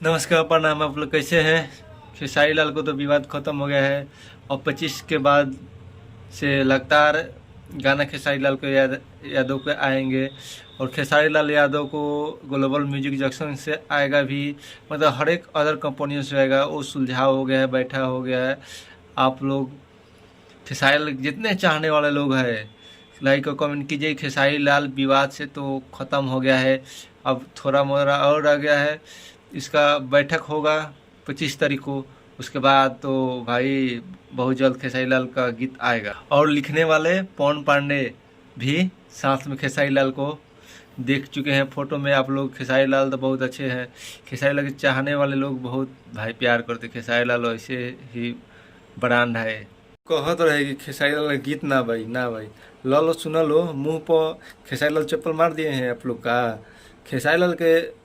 नमस्कार, प्रणाम। आप लोग कैसे हैं? खेसारी लाल को तो विवाद खत्म हो गया है और 25 के बाद से लगातार गाना खेसारी लाल को यादव पे आएंगे और खेसारी लाल यादव को ग्लोबल म्यूजिक जंक्शन से आएगा भी, मतलब हर एक अदर कंपनियों से आएगा। वो सुलझाव हो गया है, बैठा हो गया है। आप लोग खेसारी लाल जितने चाहने वाले लोग हैं, लाइक और कमेंट कीजिए। खेसारी लाल विवाद से तो ख़त्म हो गया है, अब थोड़ा मोड़ा और रह गया है। इसका बैठक होगा 25 तारीख को। उसके बाद तो भाई बहुत जल्द खेसारी लाल का गीत आएगा। और लिखने वाले पवन पांडे भी साथ में खेसारी लाल को देख चुके हैं फोटो में। आप लोग खेसारी लाल तो बहुत अच्छे हैं, खेसारी लाल के चाहने वाले लोग बहुत भाई प्यार करते। खेसारी लाल ऐसे ही ब्रांड है। कहत रहे कि खेसारी लाल का गीत ना भाई, ना भाई। लो सुना लो, मुंह पर खेसारी लाल चप्पल मार दिए हैं आप लोग का। खेसारी लाल के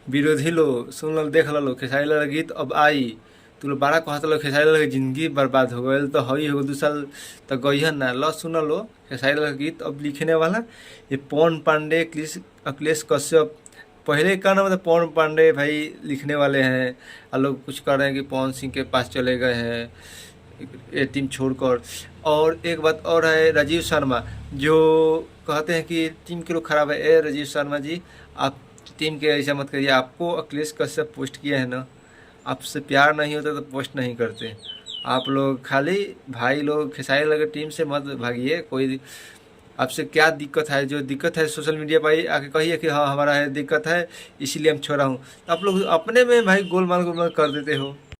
विरोधी लो, सुन लो, देख लो, खेसारी लाल का गीत अब आई। तू लोग बड़ा कहत लो खेसारी लाल की जिंदगी बर्बाद हो गई, तो हई हो 2 साल तो गई ना। लो सुन लो खेसारी लाल का गीत अब लिखने वाला ये पवन पांडे, अखिलेश कश्यप। पहले का ना मतलब पवन पांडे भाई लिखने वाले हैं। और लोग कुछ कर रहे हैं कि पवन सिंह के पास चले गए हैं ये टीम छोड़कर। और एक बात और है, राजीव शर्मा जो कहते हैं कि टीम के लोग खराब है। ए राजीव शर्मा जी, आप टीम के ऐसा मत करिए। आपको अखिलेश कश्यप पोस्ट किया है ना, आपसे प्यार नहीं होता तो पोस्ट नहीं करते। आप लोग खाली भाई लोग खेसारी लगे टीम से मत भागिए। कोई आपसे क्या दिक्कत है? जो दिक्कत है सोशल मीडिया पर आके कहिए कि हाँ हमारा है दिक्कत है, इसीलिए हम छोड़ा हूँ। तो आप लोग अपने में भाई गोलमाल गोलमाल कर देते हो।